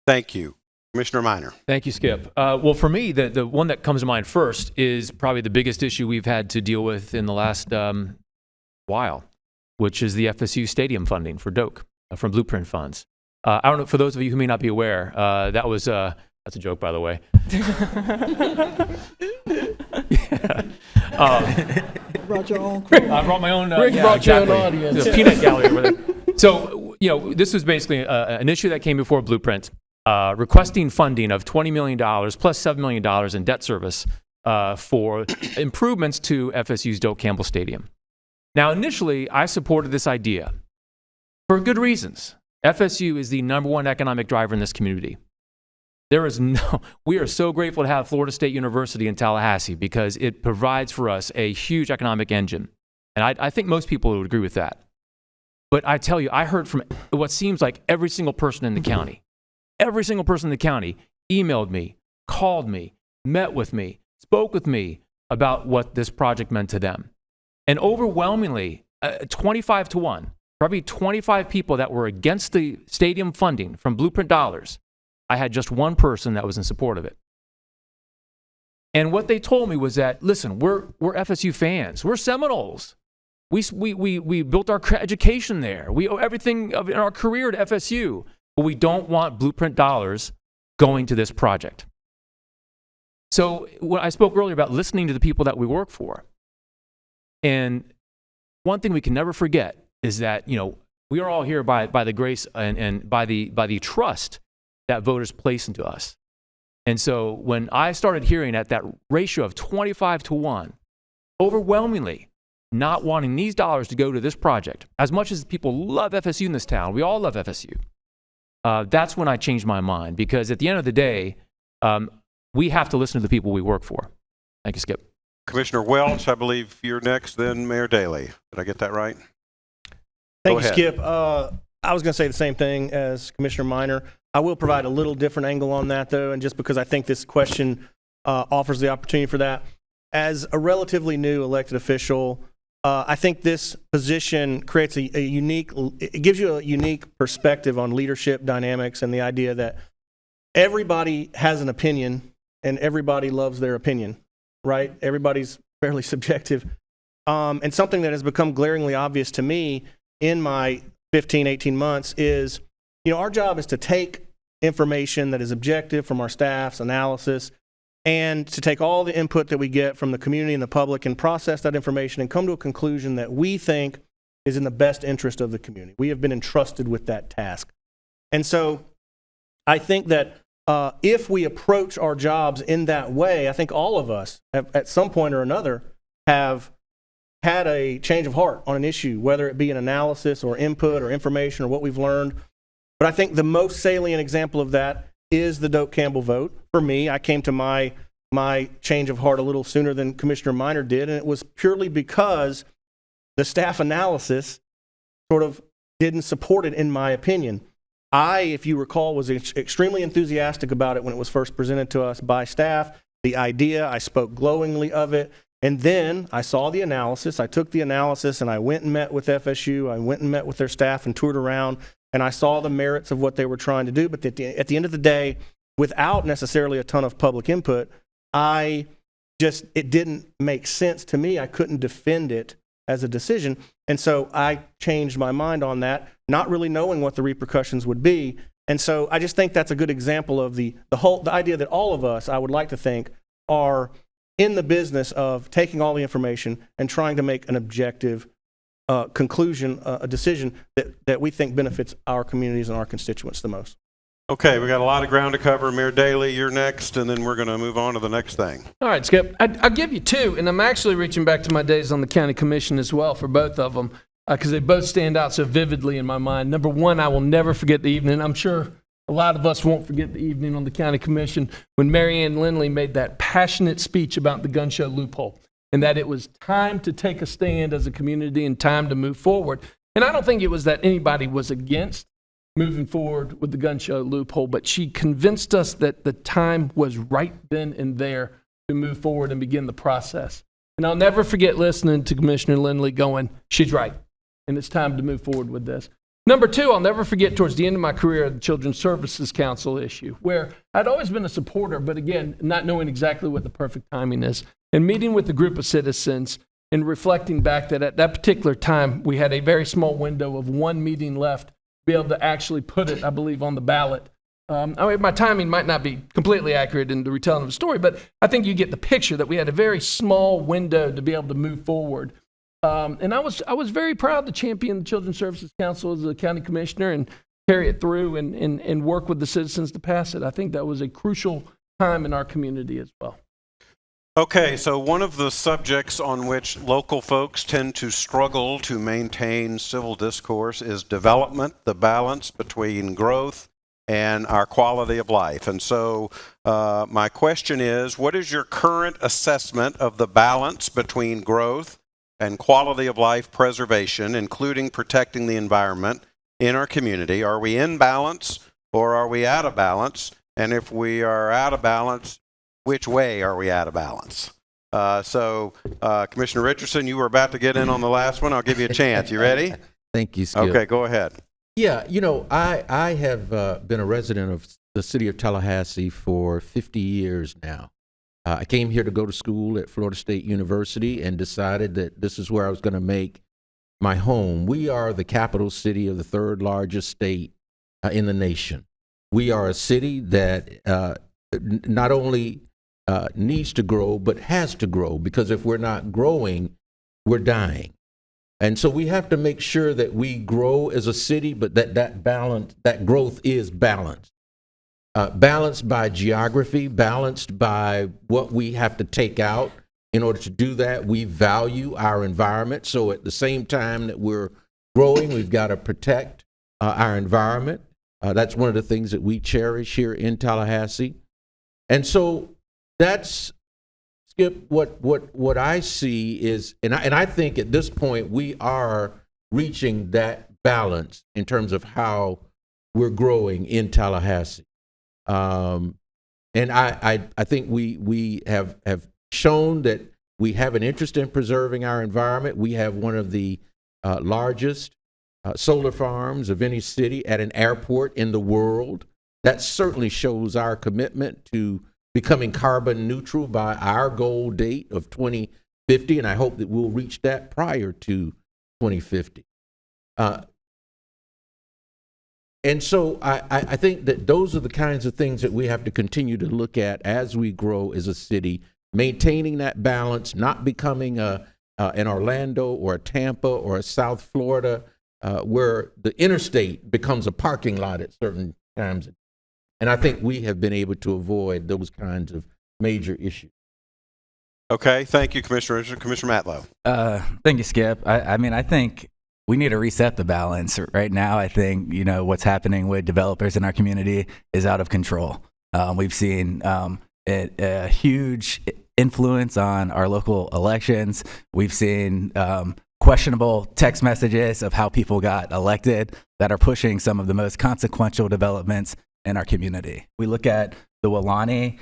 Speaker 3: Thank you. Commissioner Minor.
Speaker 12: Thank you, Skip. Well, for me, the one that comes to mind first is probably the biggest issue we've had to deal with in the last while, which is the FSU stadium funding for DOKE from Blueprint funds. I don't know, for those of you who may not be aware, that's a joke, by the way.
Speaker 13: Brought your own crew.
Speaker 12: I brought my own.
Speaker 9: Rick brought your own audience.
Speaker 12: The peanut gallery with it. So, this was basically an issue that came before Blueprint, requesting funding of $20 million plus $7 million in debt service for improvements to FSU's Doak Campbell Stadium. Now, initially, I supported this idea for good reasons. FSU is the #1 economic driver in this community. We are so grateful to have Florida State University in Tallahassee because it provides for us a huge economic engine. And I think most people would agree with that. But I tell you, I heard from what seems like every single person in the county. Every single person in the county emailed me, called me, met with me, spoke with me about what this project meant to them. And overwhelmingly, 25-1, probably 25 people that were against the stadium funding from Blueprint dollars. I had just one person that was in support of it. And what they told me was that, listen, we're FSU fans. We're Seminoles. We built our education there. We owe everything in our career to FSU. But we don't want Blueprint dollars going to this project. So when I spoke earlier about listening to the people that we work for. And one thing we can never forget is that, we are all here by the grace and by the trust that voters place into us. And so when I started hearing at that ratio of 25-1, overwhelmingly not wanting these dollars to go to this project, as much as people love FSU in this town, we all love FSU, that's when I changed my mind. Because at the end of the day, we have to listen to the people we work for. Thank you, Skip.
Speaker 3: Commissioner Welch, I believe you're next, then Mayor Dailey. Did I get that right?
Speaker 6: Thank you, Skip. I was going to say the same thing as Commissioner Minor. I will provide a little different angle on that, though, and just because I think this question offers the opportunity for that. As a relatively new elected official, I think this position creates it gives you a unique perspective on leadership dynamics and the idea that everybody has an opinion and everybody loves their opinion, right? Everybody's fairly subjective. And something that has become glaringly obvious to me in my 15, 18 months is, our job is to take information that is objective from our staff's analysis, and to take all the input that we get from the community and the public and process that information and come to a conclusion that we think is in the best interest of the community. We have been entrusted with that task. And so I think that if we approach our jobs in that way, I think all of us have, at some point or another, have had a change of heart on an issue, whether it be an analysis or input or information or what we've learned. But I think the most salient example of that is the Doak Campbell vote. For me, I came to my change of heart a little sooner than Commissioner Minor did, and it was purely because the staff analysis sort of didn't support it, in my opinion. I, if you recall, was extremely enthusiastic about it when it was first presented to us by staff. The idea, I spoke glowingly of it. And then I saw the analysis. I took the analysis and I went and met with FSU. I went and met with their staff and toured around, and I saw the merits of what they were trying to do. But at the end of the day, without necessarily a ton of public input, it didn't make sense to me. I couldn't defend it as a decision. And so I changed my mind on that, not really knowing what the repercussions would be. And so I just think that's a good example of the idea that all of us, I would like to think, are in the business of taking all the information and trying to make an objective conclusion, a decision that we think benefits our communities and our constituents the most.
Speaker 3: Okay, we got a lot of ground to cover. Mayor Dailey, you're next, and then we're going to move on to the next thing.
Speaker 9: All right, Skip. I'll give you two, and I'm actually reaching back to my days on the county commission as well for both of them, because they both stand out so vividly in my mind. Number one, I will never forget the evening. I'm sure a lot of us won't forget the evening on the county commission when Mary Ann Lindley made that passionate speech about the gun show loophole, and that it was time to take a stand as a community and time to move forward. And I don't think it was that anybody was against moving forward with the gun show loophole, but she convinced us that the time was right then and there to move forward and begin the process. And I'll never forget listening to Commissioner Lindley going, she's right, and it's time to move forward with this. Number two, I'll never forget towards the end of my career, the Children's Services Council issue, where I'd always been a supporter, but again, not knowing exactly what the perfect timing is. And meeting with a group of citizens and reflecting back that at that particular time, we had a very small window of one meeting left be able to actually put it, I believe, on the ballot. My timing might not be completely accurate in the retelling of the story, but I think you get the picture that we had a very small window to be able to move forward. And I was very proud to champion the Children's Services Council as a county commissioner and carry it through and work with the citizens to pass it. I think that was a crucial time in our community as well.
Speaker 3: Okay, so one of the subjects on which local folks tend to struggle to maintain civil discourse is development, the balance between growth and our quality of life. And so my question is, what is your current assessment of the balance between growth and quality of life preservation, including protecting the environment in our community? Are we in balance or are we out of balance? And if we are out of balance, which way are we out of balance? Commissioner Richardson, you were about to get in on the last one. I'll give you a chance. You ready?
Speaker 11: Thank you, Skip.
Speaker 3: Okay, go ahead.
Speaker 11: Yeah, I have been a resident of the city of Tallahassee for 50 years now. I came here to go to school at Florida State University and decided that this is where I was going to make my home. We are the capital city of the third largest state in the nation. We are a city that not only needs to grow, but has to grow, because if we're not growing, we're dying. And so we have to make sure that we grow as a city, but that growth is balanced. Balanced by geography, balanced by what we have to take out. In order to do that, we value our environment. So at the same time that we're growing, we've got to protect our environment. That's one of the things that we cherish here in Tallahassee. And so that's, Skip, what I see is, and I think at this point we are reaching that balance in terms of how we're growing in Tallahassee. And I think we have shown that we have an interest in preserving our environment. We have one of the largest solar farms of any city at an airport in the world. That certainly shows our commitment to becoming carbon neutral by our goal date of 2050, and I hope that we'll reach that prior to 2050. And so I think that those are the kinds of things that we have to continue to look at as we grow as a city, maintaining that balance, not becoming an Orlando or a Tampa or a South Florida where the interstate becomes a parking lot at certain times. And I think we have been able to avoid those kinds of major issues.
Speaker 3: Okay, thank you, Commissioner. Commissioner Matlow.
Speaker 5: Thank you, Skip. I mean, I think we need to reset the balance. Right now, I think, what's happening with developers in our community is out of control. We've seen a huge influence on our local elections. We've seen questionable text messages of how people got elected that are pushing some of the most consequential developments in our community. We look at the Weelaunee,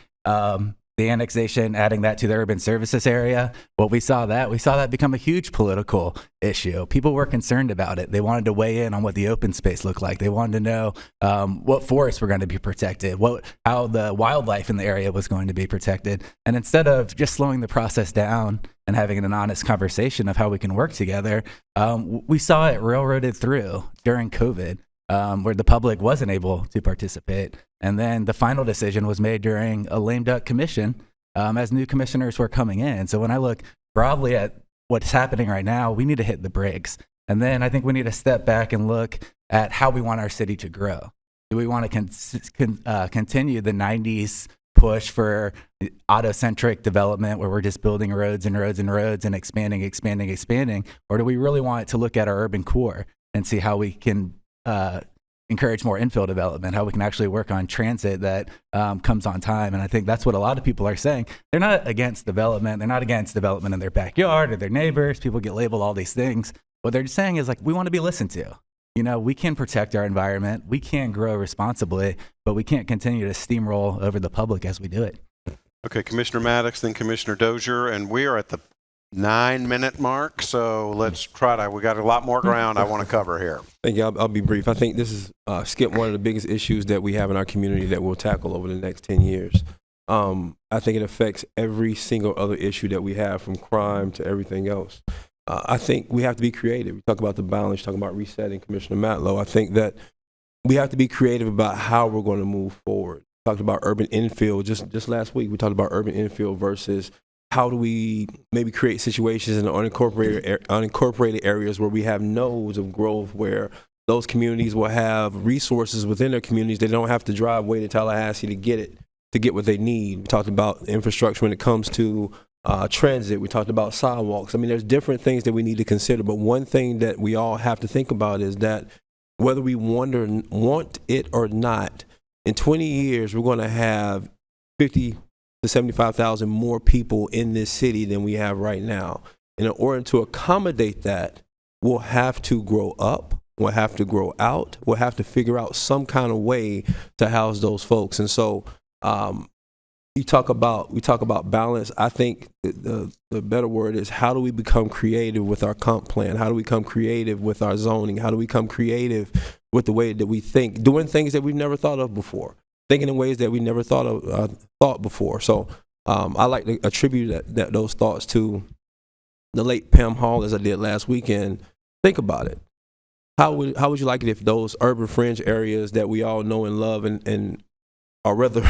Speaker 5: the annexation, adding that to the urban services area. Well, we saw that become a huge political issue. People were concerned about it. They wanted to weigh in on what the open space looked like. They wanted to know what forests were going to be protected, how the wildlife in the area was going to be protected. And instead of just slowing the process down and having an honest conversation of how we can work together, we saw it railroaded through during COVID, where the public wasn't able to participate. And then the final decision was made during a lame duck commission as new commissioners were coming in. So when I look broadly at what's happening right now, we need to hit the brakes. And then I think we need to step back and look at how we want our city to grow. Do we want to continue the 90s push for auto-centric development where we're just building roads and roads and roads and expanding? Or do we really want to look at our urban core and see how we can encourage more infill development, how we can actually work on transit that comes on time? And I think that's what a lot of people are saying. They're not against development. They're not against development in their backyard or their neighbors. People get labeled all these things. What they're just saying is, like, we want to be listened to. We can protect our environment. We can grow responsibly, but we can't continue to steamroll over the public as we do it.
Speaker 3: Okay, Commissioner Maddox, then Commissioner Dozier, and we are at the 9-minute mark, so let's we got a lot more ground I want to cover here.
Speaker 8: Thank you. I'll be brief. I think this is, Skip, one of the biggest issues that we have in our community that we'll tackle over the next 10 years. I think it affects every single other issue that we have, from crime to everything else. I think we have to be creative. We talk about the balance, talking about resetting, Commissioner Matlow. I think that we have to be creative about how we're going to move forward. We talked about urban infill. Just last week, we talked about urban infill versus how do we maybe create situations in the unincorporated areas where we have nodes of growth, where those communities will have resources within their communities. They don't have to drive way to Tallahassee to get what they need. We talked about infrastructure when it comes to transit. We talked about sidewalks. I mean, there's different things that we need to consider, but one thing that we all have to think about is that whether we want it or not, in 20 years, we're going to have 50 to 75,000 more people in this city than we have right now. And in order to accommodate that, we'll have to grow up, we'll have to grow out, we'll have to figure out some kind of way to house those folks. And so we talk about balance. I think the better word is, how do we become creative with our comp plan? How do we become creative with our zoning? How do we become creative with the way that we think, doing things that we've never thought of before, thinking in ways that we never thought before? So I like to attribute those thoughts to the late Pam Hall, as I did last weekend. Think about it. How would you like it if those urban fringe areas that we all know and love and are rather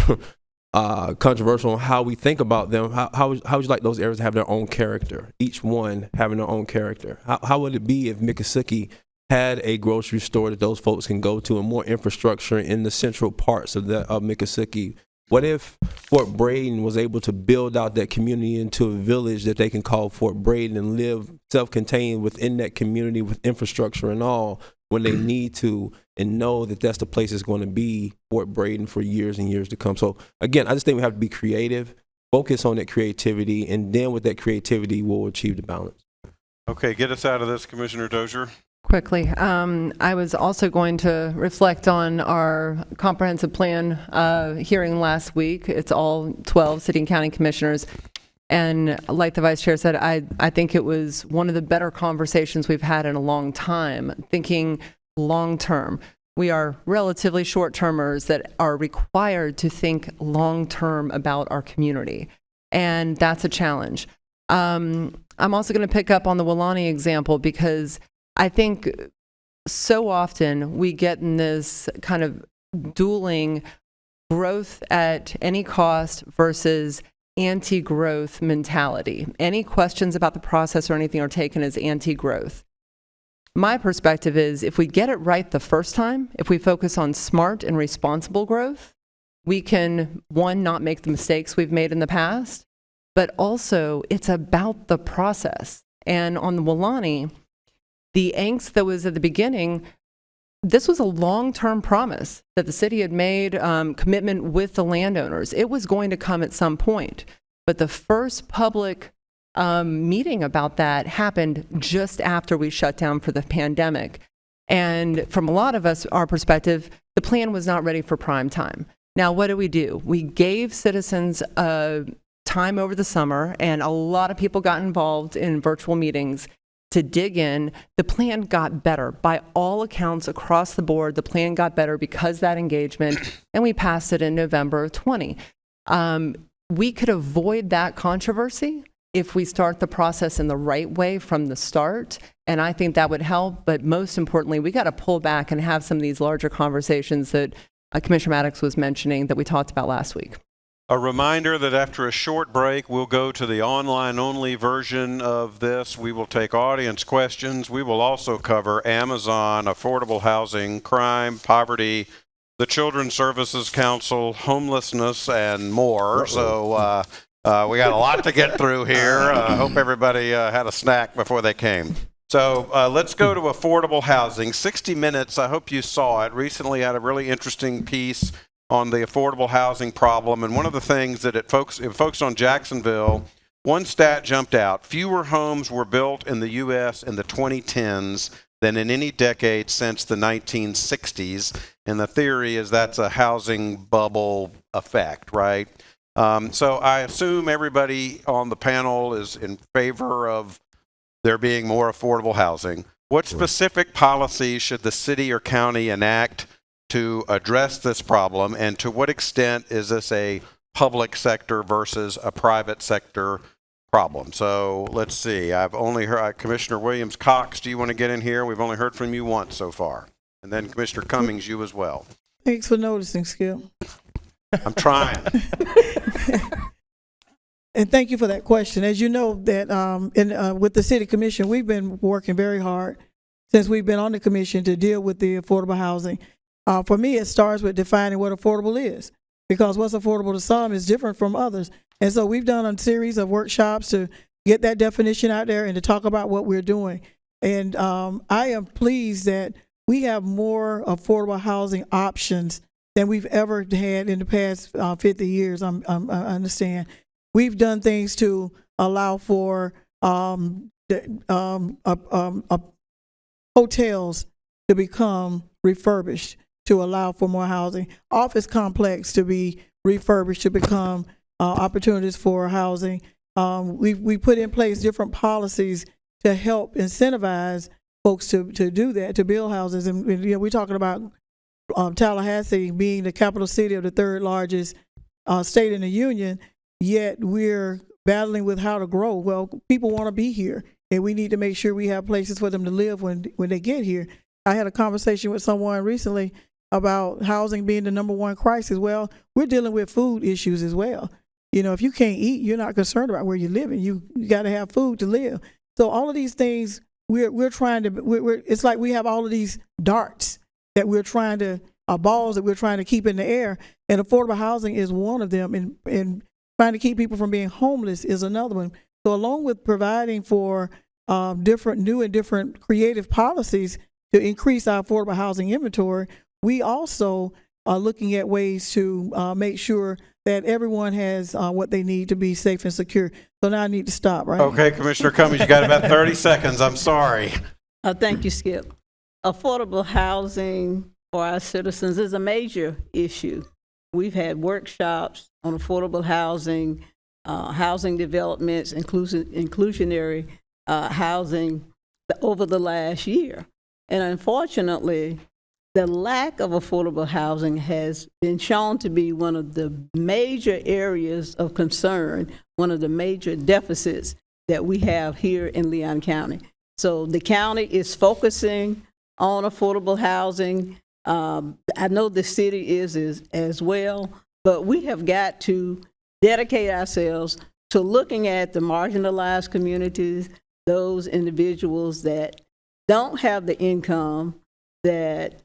Speaker 8: controversial on how we think about them, how would you like those areas to have their own character, each one having their own character? How would it be if Miccosukee had a grocery store that those folks can go to and more infrastructure in the central parts of Miccosukee? What if Fort Braden was able to build out that community into a village that they can call Fort Braden and live self-contained within that community with infrastructure and all when they need to, and know that that's the place it's going to be, Fort Braden, for years and years to come? So again, I just think we have to be creative, focus on that creativity, and then with that creativity, we'll achieve the balance.
Speaker 3: Okay, get us out of this, Commissioner Dozier.
Speaker 10: Quickly, I was also going to reflect on our comprehensive plan hearing last week. It's all 12 city and county commissioners. And like the vice chair said, I think it was one of the better conversations we've had in a long time, thinking long term. We are relatively short termers that are required to think long term about our community. And that's a challenge. I'm also going to pick up on the Weelaunee example, because I think so often we get in this kind of dueling growth at any cost versus anti-growth mentality. Any questions about the process or anything are taken as anti-growth. My perspective is if we get it right the first time, if we focus on smart and responsible growth, we can, one, not make the mistakes we've made in the past, but also it's about the process. And on the Weelaunee, the angst that was at the beginning, this was a long-term promise that the city had made, commitment with the landowners. It was going to come at some point, but the first public meeting about that happened just after we shut down for the pandemic. And from a lot of us, our perspective, the plan was not ready for prime time. Now, what do? We gave citizens time over the summer, and a lot of people got involved in virtual meetings to dig in. The plan got better. By all accounts across the board, the plan got better because of that engagement, and we passed it in November of 20. We could avoid that controversy if we start the process in the right way from the start, and I think that would help. But most importantly, we got to pull back and have some of these larger conversations that Commissioner Maddox was mentioning that we talked about last week.
Speaker 3: A reminder that after a short break, we'll go to the online-only version of this. We will take audience questions. We will also cover Amazon, affordable housing, crime, poverty, the Children's Services Council, homelessness, and more. So we got a lot to get through here. I hope everybody had a snack before they came. So let's go to affordable housing. 60 Minutes, I hope you saw it, recently had a really interesting piece on the affordable housing problem. And one of the things that it focused on Jacksonville, one stat jumped out. Fewer homes were built in the U.S. in the 2010s than in any decade since the 1960s. And the theory is that's a housing bubble effect, right? So I assume everybody on the panel is in favor of there being more affordable housing. What specific policies should the city or county enact to address this problem, and to what extent is this a public sector versus a private sector problem? So let's see. I've only heard Commissioner Williams-Cox. Do you want to get in here? We've only heard from you once so far. And then Commissioner Cummings, you as well.
Speaker 13: Thanks for noticing, Skip.
Speaker 3: I'm trying.
Speaker 13: And thank you for that question. As you know, that with the City Commission, we've been working very hard since we've been on the commission to deal with the affordable housing. For me, it starts with defining what affordable is, because what's affordable to some is different from others. And so we've done a series of workshops to get that definition out there and to talk about what we're doing. And I am pleased that we have more affordable housing options than we've ever had in the past 50 years. I understand. We've done things to allow for hotels to become refurbished, to allow for more housing, office complex to be refurbished to become opportunities for housing. We put in place different policies to help incentivize folks to do that, to build houses. And you know, we're talking about Tallahassee being the capital city of the third largest state in the union, yet we're battling with how to grow. Well, people want to be here, and we need to make sure we have places for them to live when they get here. I had a conversation with someone recently about housing being the #1 crisis. Well, we're dealing with food issues as well. You know, if you can't eat, you're not concerned about where you're living. You got to have food to live. So all of these things, we're trying to. It's like we have all of these darts that we're trying to, balls that we're trying to keep in the air, and affordable housing is one of them. And trying to keep people from being homeless is another one. So along with providing for different new and different creative policies to increase our affordable housing inventory, we also are looking at ways to make sure that everyone has what they need to be safe and secure. So now I need to stop, right?
Speaker 3: Okay, Commissioner Cummings, you got about 30 seconds. I'm sorry.
Speaker 7: Thank you, Skip. Affordable housing for our citizens is a major issue. We've had workshops on affordable housing, housing developments, inclusionary housing over the last year. And unfortunately, the lack of affordable housing has been shown to be one of the major areas of concern, one of the major deficits that we have here in Leon County. So the county is focusing on affordable housing. I know the city is as well, but we have got to dedicate ourselves to looking at the marginalized communities, those individuals that don't have the income, that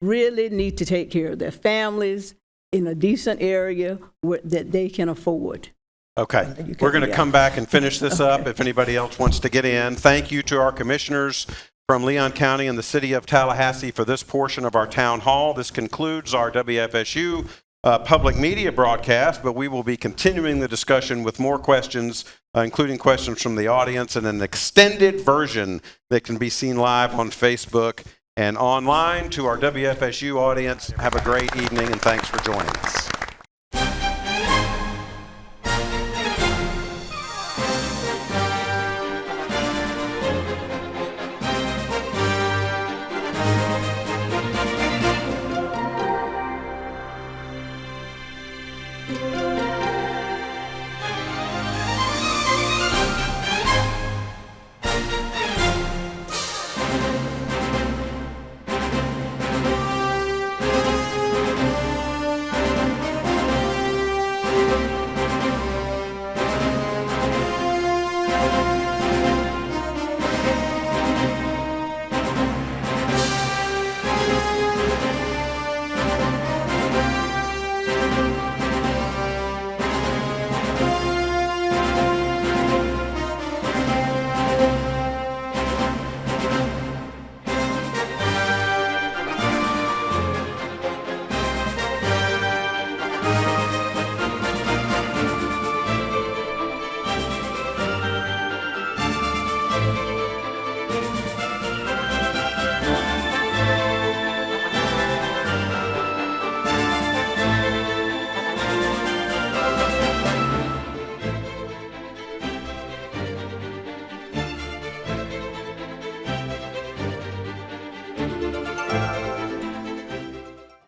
Speaker 7: really need to take care of their families in a decent area that they can afford.
Speaker 3: Okay, we're going to come back and finish this up if anybody else wants to get in. Thank you to our commissioners from Leon County and the city of Tallahassee for this portion of our town hall. This concludes our WFSU public media broadcast, but we will be continuing the discussion with more questions, including questions from the audience and an extended version that can be seen live on Facebook and online. To our WFSU audience, have a great evening and thanks for joining us.